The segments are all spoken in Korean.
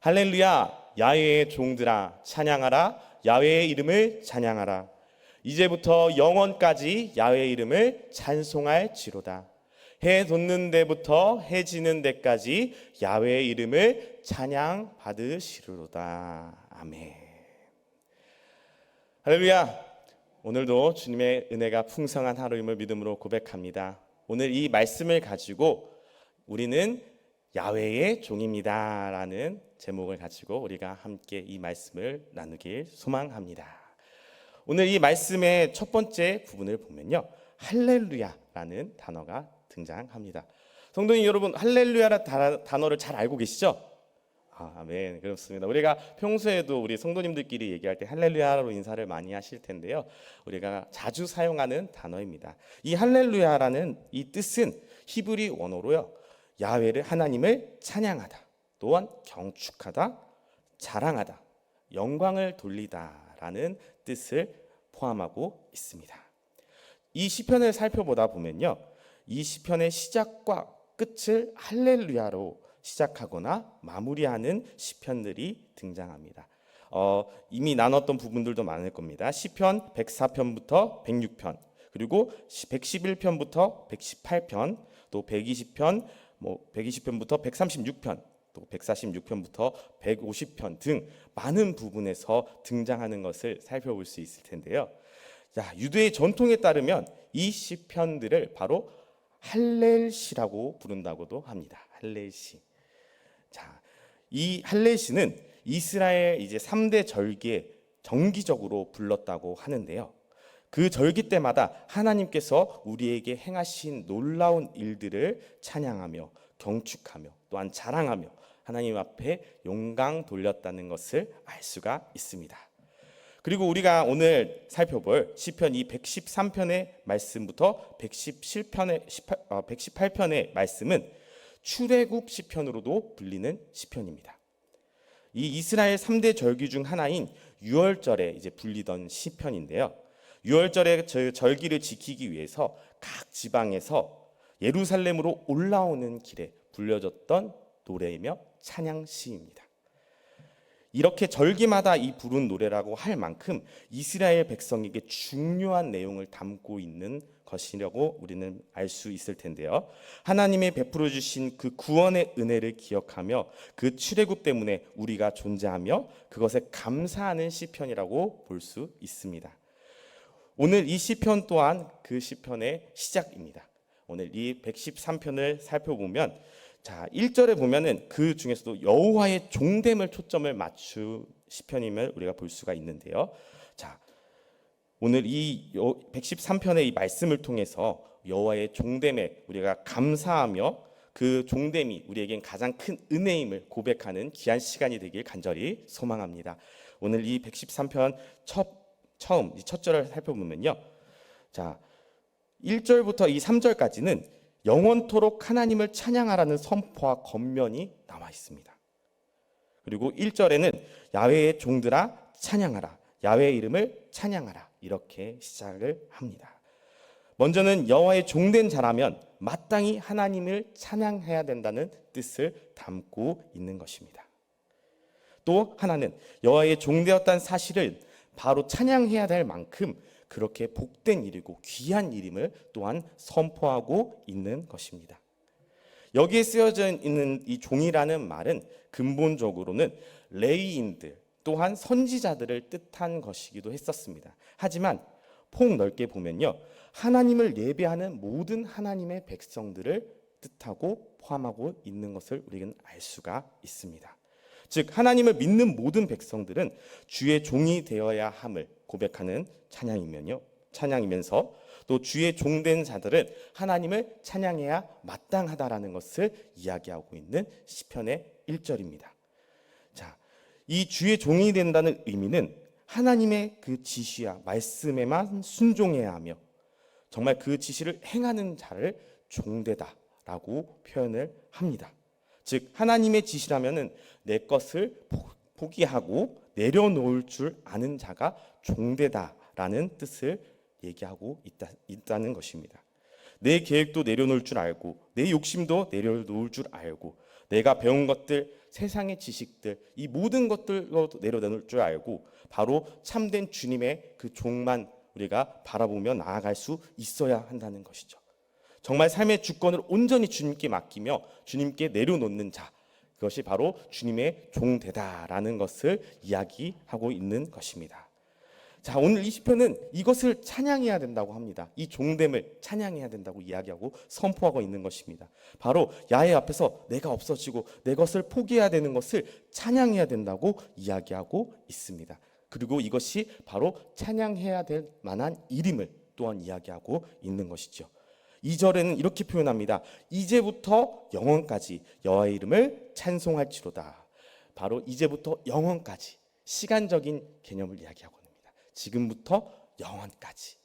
할렐루야, 야훼의 종들아 찬양하라. 야훼의 이름을 찬양하라. 이제부터 영원까지 야훼의 이름을 찬송할지로다. 해 돋는 데부터 해 지는 데까지 야훼의 이름을 찬양 받으시리로다. 아멘. 할렐루야. 오늘도 주님의 은혜가 풍성한 하루임을 믿음으로 고백합니다. 오늘 이 말씀을 가지고 우리는 야훼의 종입니다 라는 제목을 가지고 우리가 함께 이 말씀을 나누길 소망합니다. 오늘 이 말씀의 첫 번째 부분을 보면요, 할렐루야라는 단어가 등장합니다. 성도님 여러분, 할렐루야라는 단어를 잘 알고 계시죠? 아멘. 그렇습니다. 우리가 평소에도 우리 성도님들끼리 얘기할 때 할렐루야로 인사를 많이 하실 텐데요, 우리가 자주 사용하는 단어입니다. 이 할렐루야라는 이 뜻은 히브리 원어로요, 야훼를 하나님을 찬양하다, 또한 경축하다, 자랑하다, 영광을 돌리다라는 뜻을 포함하고 있습니다. 이 시편을 살펴보다 보면요, 이 시편의 시작과 끝을 할렐루야로 시작하거나 마무리하는 시편들이 등장합니다. 이미 나눴던 부분들도 많을 겁니다. 시편 104편부터 106편, 그리고 111편부터 118편, 또 120편, 120편부터 136편, 또 146편부터 150편 등 많은 부분에서 등장하는 것을 살펴볼 수 있을 텐데요. 유대의 전통에 따르면 이 시편들을 바로 할렐시라고 부른다고도 합니다. 할렐시. 이 할렐시는 이스라엘 이제 3대 절기에 정기적으로 불렀다고 하는데요. 그 절기 때마다 하나님께서 우리에게 행하신 놀라운 일들을 찬양하며 경축하며 또한 자랑하며 하나님 앞에 영광 돌렸다는 것을 알 수가 있습니다. 그리고 우리가 오늘 살펴볼 시편 이 113편의 말씀부터 118편의 말씀은 출애굽 시편으로도 불리는 시편입니다. 이 이스라엘 3대 절기 중 하나인 유월절에 이제 불리던 시편인데요. 유월절의 절기를 지키기 위해서 각 지방에서 예루살렘으로 올라오는 길에 불려졌던 노래이며 찬양시입니다. 이렇게 절기마다 이 부른 노래라고 할 만큼 이스라엘 백성에게 중요한 내용을 담고 있는 것이라고 우리는 알 수 있을 텐데요. 하나님의 베풀어 주신 그 구원의 은혜를 기억하며 그 출애굽 때문에 우리가 존재하며 그것에 감사하는 시편이라고 볼 수 있습니다. 오늘 이 시편 또한 그 시편의 시작입니다. 오늘 이 113편을 살펴보면 1절에 보면은 그 중에서도 여호와의 종됨을 초점을 맞춘 시편임을 우리가 볼 수가 있는데요. 오늘 이 113편의 이 말씀을 통해서 여호와의 종됨에 우리가 감사하며 그 종됨이 우리에겐 가장 큰 은혜임을 고백하는 귀한 시간이 되길 간절히 소망합니다. 오늘 이 113편 처음 첫 절을 살펴보면요, 1절부터 이 3절까지는 영원토록 하나님을 찬양하라는 선포와 권면이 나와 있습니다. 그리고 1절에는 야훼의 종들아 찬양하라, 야훼의 이름을 찬양하라, 이렇게 시작을 합니다. 먼저는 여호와의 종된 자라면 마땅히 하나님을 찬양해야 된다는 뜻을 담고 있는 것입니다. 또 하나는 여호와의 종되었다는 사실을 바로 찬양해야 될 만큼 그렇게 복된 일이고 귀한 일임을 또한 선포하고 있는 것입니다. 여기에 쓰여져 있는 이 종이라는 말은 근본적으로는 레위인들 또한 선지자들을 뜻한 것이기도 했었습니다. 하지만 폭넓게 보면요, 하나님을 예배하는 모든 하나님의 백성들을 뜻하고 포함하고 있는 것을 우리는 알 수가 있습니다. 즉 하나님을 믿는 모든 백성들은 주의 종이 되어야 함을 고백하는 찬양이면서 또 주의 종된 자들은 하나님을 찬양해야 마땅하다라는 것을 이야기하고 있는 시편의 1절입니다. 이 주의 종이 된다는 의미는 하나님의 그 지시와 말씀에만 순종해야 하며 정말 그 지시를 행하는 자를 종되다라고 표현을 합니다. 즉 하나님의 지시라면은 내 것을 포기하고 내려놓을 줄 아는 자가 종되다라는 뜻을 얘기하고 있다는 것입니다. 내 계획도 내려놓을 줄 알고 내 욕심도 내려놓을 줄 알고 내가 배운 것들 세상의 지식들, 이 모든 것들로 내려놓을 줄 알고 바로 참된 주님의 그 종만 우리가 바라보며 나아갈 수 있어야 한다는 것이죠. 정말 삶의 주권을 온전히 주님께 맡기며 주님께 내려놓는 자, 그것이 바로 주님의 종되다라는 것을 이야기하고 있는 것입니다. 자, 오늘 이 시편은 이것을 찬양해야 된다고 합니다. 이 종됨을 찬양해야 된다고 이야기하고 선포하고 있는 것입니다. 바로 야훼 앞에서 내가 없어지고 내 것을 포기해야 되는 것을 찬양해야 된다고 이야기하고 있습니다. 그리고 이것이 바로 찬양해야 될 만한 일임을 또한 이야기하고 있는 것이죠. 2절에는 이렇게 표현합니다. 이제부터 영원까지 여호와의 이름을 찬송할지로다. 바로 이제부터 영원까지 시간적인 개념을 이야기하고 있습니다. 지금부터 영원까지.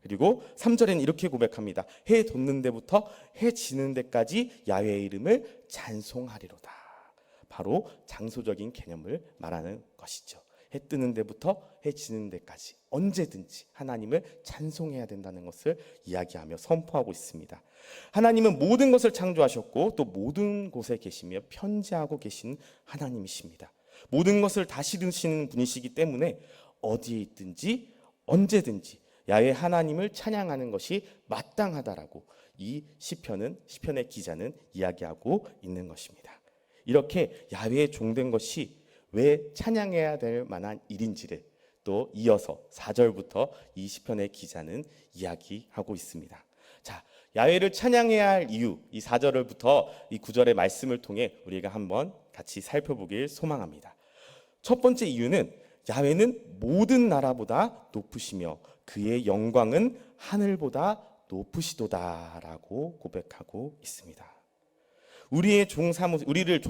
그리고 3절에는 이렇게 고백합니다. 해 돋는 데부터 해 지는 데까지 야훼의 이름을 찬송하리로다. 바로 장소적인 개념을 말하는 것이죠. 해 뜨는 데부터 해 지는 데까지 언제든지 하나님을 찬송해야 된다는 것을 이야기하며 선포하고 있습니다. 하나님은 모든 것을 창조하셨고 또 모든 곳에 계시며 편지하고 계신 하나님이십니다. 모든 것을 다스리시는 분이시기 때문에 어디에 있든지 언제든지 야훼 하나님을 찬양하는 것이 마땅하다라고 이 시편의 기자는 이야기하고 있는 것입니다. 이렇게 야훼의 종된 것이 왜 찬양해야 될 만한 일인지를 또 이어서 4절부터 이 시편의 기자는 이야기하고 있습니다. 자, 야훼를 찬양해야 할 이유, 이 4절부터 이 9절의 말씀을 통해 우리가 한번 같이 살펴보길 소망합니다. 첫 번째 이유는 야훼는 모든 나라보다 높으시며 그의 영광은 하늘보다 높으시도다라고 고백하고 있습니다. 우리를 종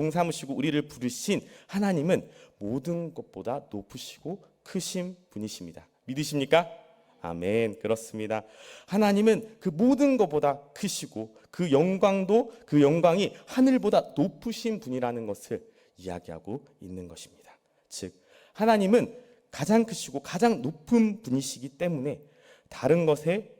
삼으시고 우리를 부르신 하나님은 모든 것보다 높으시고 크신 분이십니다. 믿으십니까? 아멘. 그렇습니다. 하나님은 그 모든 것보다 크시고 그 영광이 하늘보다 높으신 분이라는 것을 이야기하고 있는 것입니다. 즉 하나님은 가장 크시고 가장 높은 분이시기 때문에 다른 것에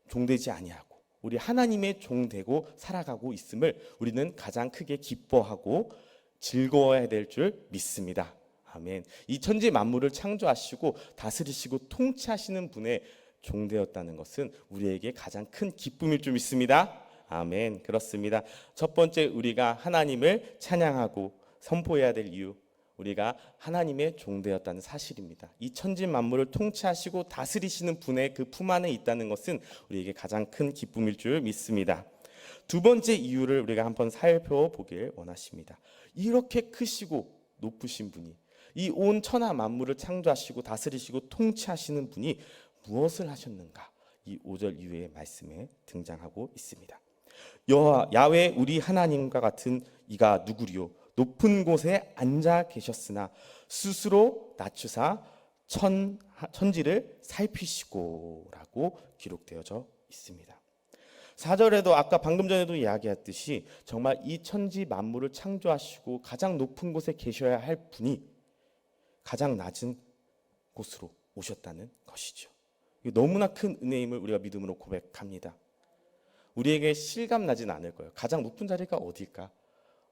종되지 아니하고 우리 하나님의 종되고 살아가고 있음을 우리는 가장 크게 기뻐하고 즐거워야 될 줄 믿습니다. 아멘. 이 천지 만물을 창조하시고 다스리시고 통치하시는 분의 종되었다는 것은 우리에게 가장 큰 기쁨일 줄 믿습니다. 아멘. 그렇습니다. 첫 번째 우리가 하나님을 찬양하고 선포해야 될 이유, 우리가 하나님의 종되었다는 사실입니다. 이 천지 만물을 통치하시고 다스리시는 분의 그 품 안에 있다는 것은 우리에게 가장 큰 기쁨일 줄 믿습니다. 두 번째 이유를 우리가 한번 살펴보길 원하십니다. 이렇게 크시고 높으신 분이, 이 온 천하 만물을 창조하시고 다스리시고 통치하시는 분이 무엇을 하셨는가? 이 5절 이후의 말씀에 등장하고 있습니다. 야훼 우리 하나님과 같은 이가 누구리요? 높은 곳에 앉아 계셨으나 스스로 낮추사 천지를 살피시고라고 기록되어져 있습니다. 4절에도 아까 방금 전에도 이야기했듯이 정말 이 천지 만물을 창조하시고 가장 높은 곳에 계셔야 할 분이 가장 낮은 곳으로 오셨다는 것이죠. 너무나 큰 은혜임을 우리가 믿음으로 고백합니다. 우리에게 실감나진 않을 거예요. 가장 높은 자리가 어딜까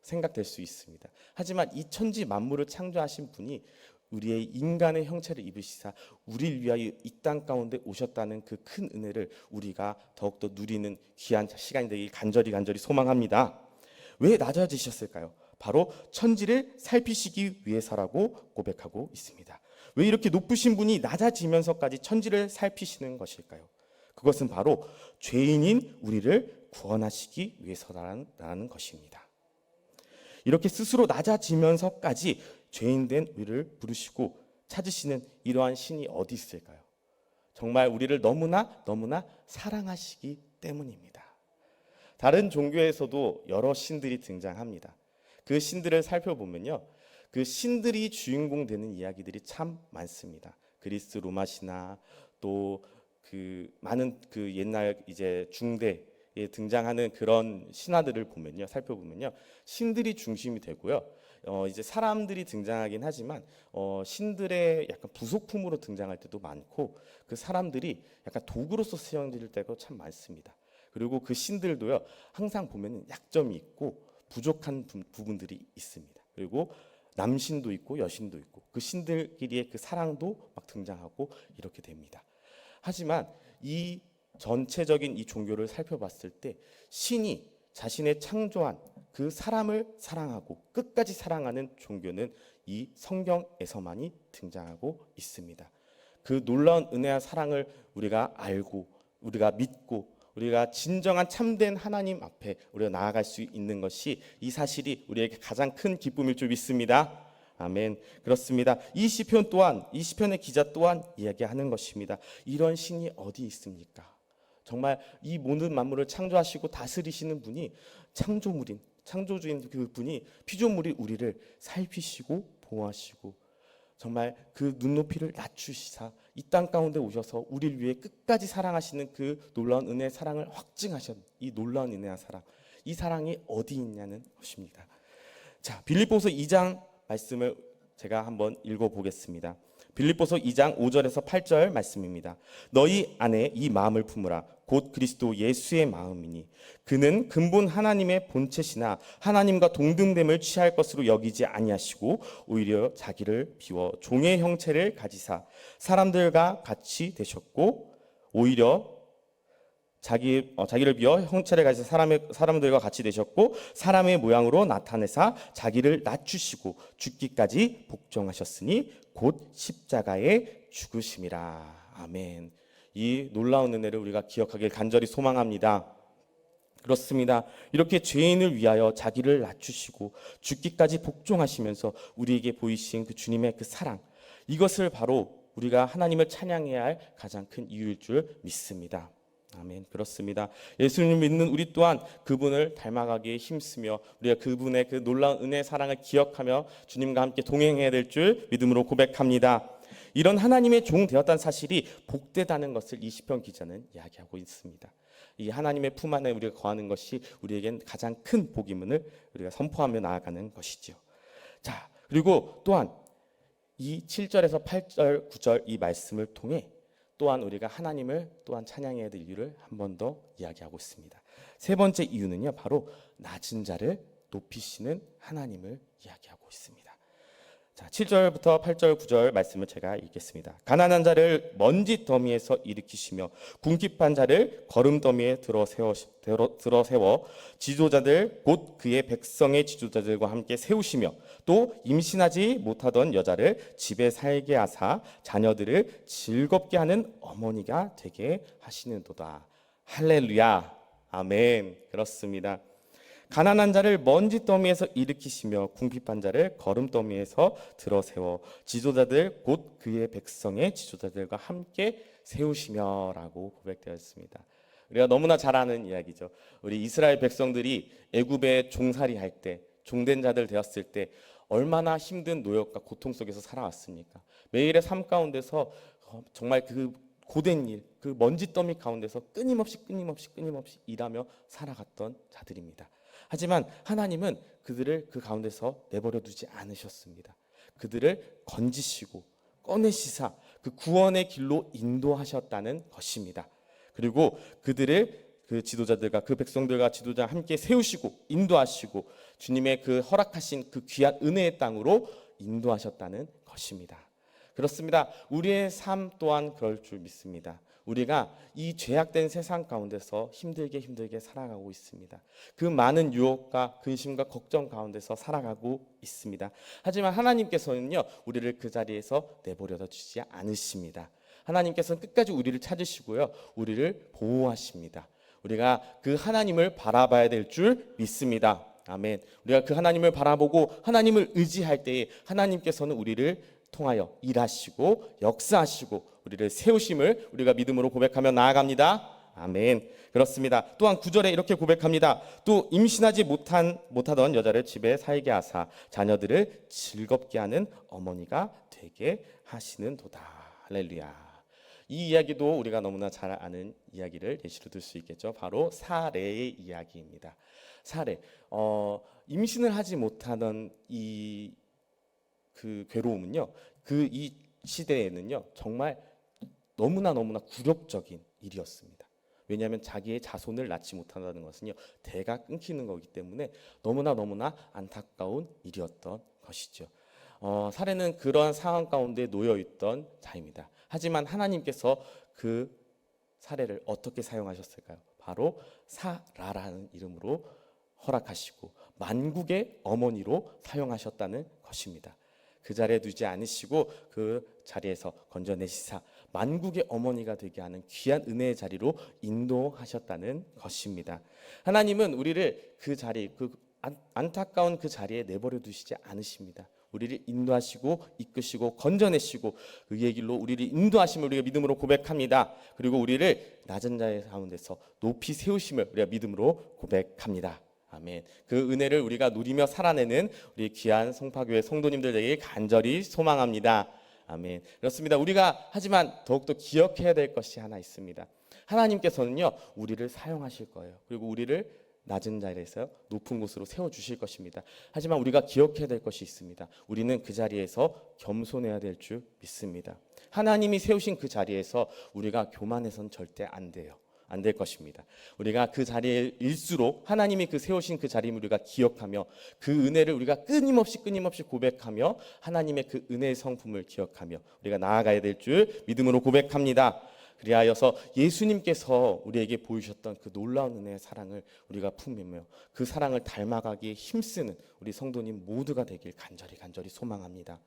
생각될 수 있습니다. 하지만 이 천지 만물을 창조하신 분이 우리의 인간의 형체를 입으시사 우리를 위하여 이 땅 가운데 오셨다는 그 큰 은혜를 우리가 더욱더 누리는 귀한 시간이 되길 간절히 소망합니다. 왜 낮아지셨을까요? 바로 천지를 살피시기 위해서라고 고백하고 있습니다. 왜 이렇게 높으신 분이 낮아지면서까지 천지를 살피시는 것일까요? 그것은 바로 죄인인 우리를 구원하시기 위해서라는 것입니다. 이렇게 스스로 낮아지면서까지 죄인된 우리를 부르시고 찾으시는 이러한 신이 어디 있을까요? 정말 우리를 너무나 사랑하시기 때문입니다. 다른 종교에서도 여러 신들이 등장합니다. 그 신들을 살펴보면요, 그 신들이 주인공 되는 이야기들이 참 많습니다. 그리스 로마 신화, 또 그 많은 그 옛날 이제 중대에 등장하는 그런 신화들을 보면요, 살펴보면요, 신들이 중심이 되고요. 이제 사람들이 등장하긴 하지만 신들의 약간 부속품으로 등장할 때도 많고 그 사람들이 약간 도구로서 사용될 때가 참 많습니다. 그리고 그 신들도요, 항상 보면은 약점이 있고 부족한 부분들이 있습니다. 그리고 남신도 있고 여신도 있고 그 신들끼리의 그 사랑도 막 등장하고 이렇게 됩니다. 하지만 이 전체적인 이 종교를 살펴봤을 때 신이 자신의 창조한 그 사람을 사랑하고 끝까지 사랑하는 종교는 이 성경에서만이 등장하고 있습니다. 그 놀라운 은혜와 사랑을 우리가 알고 우리가 믿고 우리가 진정한 참된 하나님 앞에 우리가 나아갈 수 있는 것이 이 사실이 우리에게 가장 큰 기쁨일 줄 믿습니다. 아멘. 그렇습니다. 이 시편 또한 이 시편의 기자 또한 이야기하는 것입니다. 이런 신이 어디 있습니까? 정말 이 모든 만물을 창조하시고 다스리시는 분이 창조주인 그분이 피조물이 우리를 살피시고 보호하시고 정말 그 눈높이를 낮추시사 이 땅 가운데 오셔서 우리를 위해 끝까지 사랑하시는 그 놀라운 은혜의 사랑을 확증하신 이 놀라운 은혜와 사랑, 이 사랑이 어디 있냐는 것입니다. 자, 빌립보서 2장 말씀을 제가 한번 읽어보겠습니다. 빌립보서 2장 5절에서 8절 말씀입니다. 너희 안에 이 마음을 품으라. 곧 그리스도 예수의 마음이니 그는 근본 하나님의 본체시나 하나님과 동등됨을 취할 것으로 여기지 아니하시고 오히려 자기를 비워 종의 형체를 가지사 사람들과 같이 되셨고 오히려 자기를 비워 형체를 가지사 사람들과 같이 되셨고 사람의 모양으로 나타내사 자기를 낮추시고 죽기까지 복종하셨으니 곧 십자가에 죽으심이라. 아멘. 이 놀라운 은혜를 우리가 기억하길 간절히 소망합니다. 그렇습니다. 이렇게 죄인을 위하여 자기를 낮추시고 죽기까지 복종하시면서 우리에게 보이신 그 주님의 그 사랑, 이것을 바로 우리가 하나님을 찬양해야 할 가장 큰 이유일 줄 믿습니다. 아멘. 그렇습니다. 예수님 믿는 우리 또한 그분을 닮아가기에 힘쓰며 우리가 그분의 그 놀라운 은혜의 사랑을 기억하며 주님과 함께 동행해야 될 줄 믿음으로 고백합니다. 이런 하나님의 종 되었다는 사실이 복되다는 것을 이 시편 기자는 이야기하고 있습니다. 이 하나님의 품 안에 우리가 거하는 것이 우리에겐 가장 큰 복임을 우리가 선포하며 나아가는 것이죠. 자, 그리고 또한 이 7절에서 8절, 9절 이 말씀을 통해 또한 우리가 하나님을 또한 찬양해야 될 이유를 한 번 더 이야기하고 있습니다. 세 번째 이유는요, 바로 낮은 자를 높이시는 하나님을 이야기하고 있습니다. 자, 7절부터 8절, 9절 말씀을 제가 읽겠습니다. 가난한 자를 먼지 더미에서 일으키시며 궁핍한 자를 거름 더미에 들어 세워 지도자들 곧 그의 백성의 지도자들과 함께 세우시며 또 임신하지 못하던 여자를 집에 살게 하사 자녀들을 즐겁게 하는 어머니가 되게 하시는도다. 할렐루야. 아멘. 그렇습니다. 가난한 자를 먼지 더미에서 일으키시며 궁핍한 자를 거름 더미에서 들어 세워 지도자들 곧 그의 백성의 지도자들과 함께 세우시며라고 고백되어 있습니다. 우리가 너무나 잘 아는 이야기죠. 우리 이스라엘 백성들이 애굽에 종살이 할 때, 종된 자들 되었을 때 얼마나 힘든 노역과 고통 속에서 살아왔습니까? 매일의 삶 가운데서 정말 그 고된 일, 그 먼지 더미 가운데서 끊임없이 일하며 살아갔던 자들입니다. 하지만 하나님은 그들을 그 가운데서 내버려 두지 않으셨습니다. 그들을 건지시고 꺼내시사 그 구원의 길로 인도하셨다는 것입니다. 그리고 그들을 그 지도자들과 그 백성들과 지도자 함께 세우시고 인도하시고 주님의 그 허락하신 그 귀한 은혜의 땅으로 인도하셨다는 것입니다. 그렇습니다. 우리의 삶 또한 그럴 줄 믿습니다. 우리가 이 죄악된 세상 가운데서 힘들게 살아가고 있습니다. 그 많은 유혹과 근심과 걱정 가운데서 살아가고 있습니다. 하지만 하나님께서는요, 우리를 그 자리에서 내버려 두지 않으십니다. 하나님께서는 끝까지 우리를 찾으시고요, 우리를 보호하십니다. 우리가 그 하나님을 바라봐야 될 줄 믿습니다. 아멘. 우리가 그 하나님을 바라보고 하나님을 의지할 때에 하나님께서는 우리를 통하여 일하시고 역사하시고 우리를 세우심을 우리가 믿음으로 고백하며 나아갑니다. 아멘. 그렇습니다. 또한 9절에 이렇게 고백합니다. 또 임신하지 못하던 여자를 집에 살게 하사 자녀들을 즐겁게 하는 어머니가 되게 하시는도다. 할렐루야. 이 이야기도 우리가 너무나 잘 아는 이야기를 예시로 들 수 있겠죠. 바로 사례의 이야기입니다. 사례. 임신을 하지 못하던 그 괴로움은요, 이 시대에는요 정말 너무나 굴욕적인 일이었습니다. 왜냐하면 자기의 자손을 낳지 못한다는 것은요, 대가 끊기는 거기 때문에 너무나 안타까운 일이었던 것이죠. 사례는 그러한 상황 가운데 놓여 있던 자입니다. 하지만 하나님께서 그 사례를 어떻게 사용하셨을까요? 바로 사라라는 이름으로 허락하시고 만국의 어머니로 사용하셨다는 것입니다. 그 자리에 두지 않으시고 그 자리에서 건져내시사 만국의 어머니가 되게 하는 귀한 은혜의 자리로 인도하셨다는 것입니다. 하나님은 우리를 그 자리, 안타까운 그 자리에 내버려 두시지 않으십니다. 우리를 인도하시고 이끄시고 건져내시고 의의 길로 우리를 인도하심을 우리가 믿음으로 고백합니다. 그리고 우리를 낮은 자의 가운데서 높이 세우심을 우리가 믿음으로 고백합니다. 아멘. 그 은혜를 우리가 누리며 살아내는 우리 귀한 송파교회 성도님들 되길 간절히 소망합니다. 아멘. 그렇습니다. 우리가 하지만 더욱더 기억해야 될 것이 하나 있습니다. 하나님께서는요, 우리를 사용하실 거예요. 그리고 우리를 낮은 자리에서 높은 곳으로 세워주실 것입니다. 하지만 우리가 기억해야 될 것이 있습니다. 우리는 그 자리에서 겸손해야 될 줄 믿습니다. 하나님이 세우신 그 자리에서 우리가 교만해서는 절대 안 돼요. 안 될 것입니다. 우리가 그 자리에 일수록 하나님이 그 세우신 그 자리를 우리가 기억하며 그 은혜를 우리가 끊임없이 고백하며 하나님의 그 은혜의 성품을 기억하며 우리가 나아가야 될 줄 믿음으로 고백합니다. 그리하여서 예수님께서 우리에게 보이셨던 그 놀라운 은혜의 사랑을 우리가 품으며 그 사랑을 닮아가기에 힘쓰는 우리 성도님 모두가 되길 간절히 소망합니다.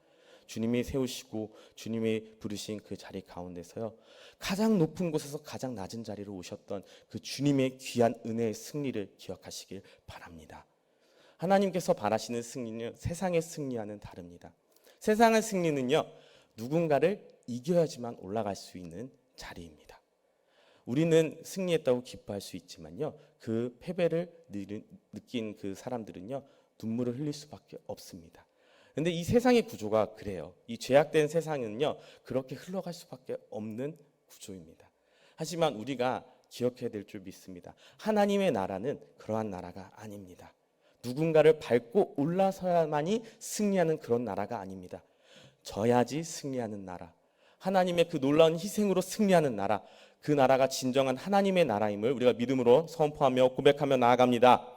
주님이 세우시고 주님이 부르신 그 자리 가운데서요, 가장 높은 곳에서 가장 낮은 자리로 오셨던 그 주님의 귀한 은혜의 승리를 기억하시길 바랍니다. 하나님께서 바라시는 승리는 세상의 승리와는 다릅니다. 세상의 승리는요, 누군가를 이겨야지만 올라갈 수 있는 자리입니다. 우리는 승리했다고 기뻐할 수 있지만요, 그 패배를 느낀 그 사람들은요, 눈물을 흘릴 수밖에 없습니다. 근데 이 세상의 구조가 그래요. 이 죄악된 세상은요, 그렇게 흘러갈 수밖에 없는 구조입니다. 하지만 우리가 기억해야 될 줄 믿습니다. 하나님의 나라는 그러한 나라가 아닙니다. 누군가를 밟고 올라서야만이 승리하는 그런 나라가 아닙니다. 져야지 승리하는 나라, 하나님의 그 놀라운 희생으로 승리하는 나라, 그 나라가 진정한 하나님의 나라임을 우리가 믿음으로 선포하며 고백하며 나아갑니다.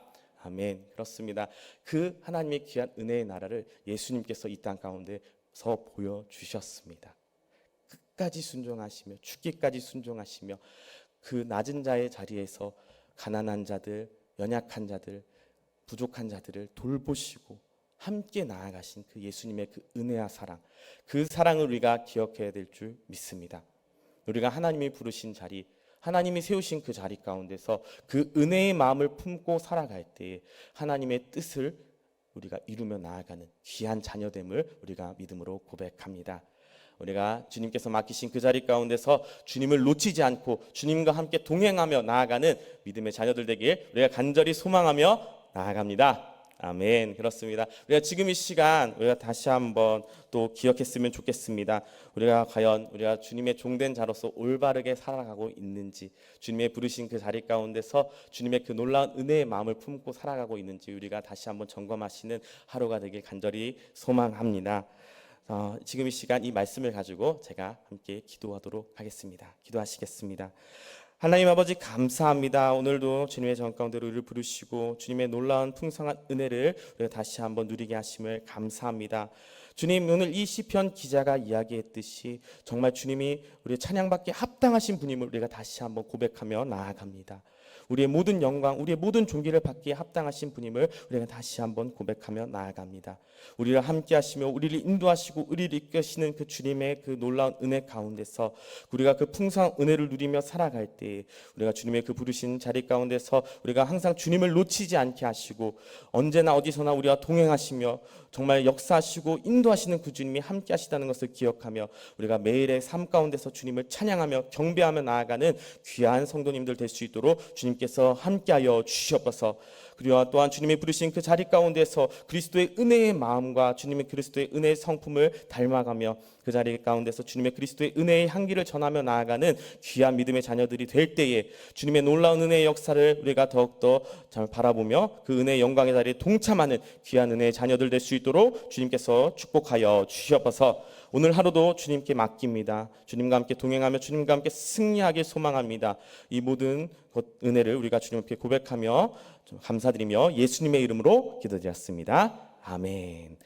아멘. 그렇습니다. 그 하나님의 귀한 은혜의 나라를 예수님께서 이 땅 가운데서 보여주셨습니다. 끝까지 순종하시며 죽기까지 순종하시며 그 낮은 자의 자리에서 가난한 자들, 연약한 자들, 부족한 자들을 돌보시고 함께 나아가신 그 예수님의 그 은혜와 사랑, 그 사랑을 우리가 기억해야 될 줄 믿습니다. 우리가 하나님이 부르신 자리, 하나님이 세우신 그 자리 가운데서 그 은혜의 마음을 품고 살아갈 때 하나님의 뜻을 우리가 이루며 나아가는 귀한 자녀됨을 우리가 믿음으로 고백합니다. 우리가 주님께서 맡기신 그 자리 가운데서 주님을 놓치지 않고 주님과 함께 동행하며 나아가는 믿음의 자녀들 되길 우리가 간절히 소망하며 나아갑니다. 아멘. 그렇습니다. 우리가 지금 이 시간 우리가 다시 한번 또 기억했으면 좋겠습니다. 우리가 과연 우리가 주님의 종된 자로서 올바르게 살아가고 있는지, 주님의 부르신 그 자리 가운데서 주님의 그 놀라운 은혜의 마음을 품고 살아가고 있는지 우리가 다시 한번 점검하시는 하루가 되길 간절히 소망합니다. 지금 이 시간 이 말씀을 가지고 제가 함께 기도하도록 하겠습니다. 기도하시겠습니다. 하나님 아버지 감사합니다. 오늘도 주님의 전 가운데로 우리를 부르시고 주님의 놀라운 풍성한 은혜를 우리가 다시 한번 누리게 하심을 감사합니다. 주님, 오늘 이 시편 기자가 이야기했듯이 정말 주님이 우리의 찬양받기에 합당하신 분임을 우리가 다시 한번 고백하며 나아갑니다. 우리의 모든 영광, 우리의 모든 존귀를 받기에 합당하신 분임을 우리가 다시 한번 고백하며 나아갑니다. 우리를 함께 하시며 우리를 인도하시고 우리를 이끄시는 그 주님의 그 놀라운 은혜 가운데서 우리가 그 풍성한 은혜를 누리며 살아갈 때 우리가 주님의 그 부르신 자리 가운데서 우리가 항상 주님을 놓치지 않게 하시고 언제나 어디서나 우리와 동행하시며 정말 역사하시고 인도하시는 그 주님이 함께 하시다는 것을 기억하며 우리가 매일의 삶 가운데서 주님을 찬양하며 경배하며 나아가는 귀한 성도님들 될 수 있도록 주님께서 함께하여 주시옵소서. 그리고 또한 주님이 부르신 그 자리 가운데서 그리스도의 은혜의 마음과 주님의 그리스도의 은혜의 성품을 닮아가며 그 자리 가운데서 주님의 그리스도의 은혜의 향기를 전하며 나아가는 귀한 믿음의 자녀들이 될 때에 주님의 놀라운 은혜의 역사를 우리가 더욱더 잘 바라보며 그 은혜의 영광의 자리에 동참하는 귀한 은혜의 자녀들 될 수 있도록 주님께서 축복하여 주시옵소서. 오늘 하루도 주님께 맡깁니다. 주님과 함께 동행하며 주님과 함께 승리하길 소망합니다. 이 모든 은혜를 우리가 주님께 고백하며 감사드리며 예수님의 이름으로 기도드렸습니다. 아멘.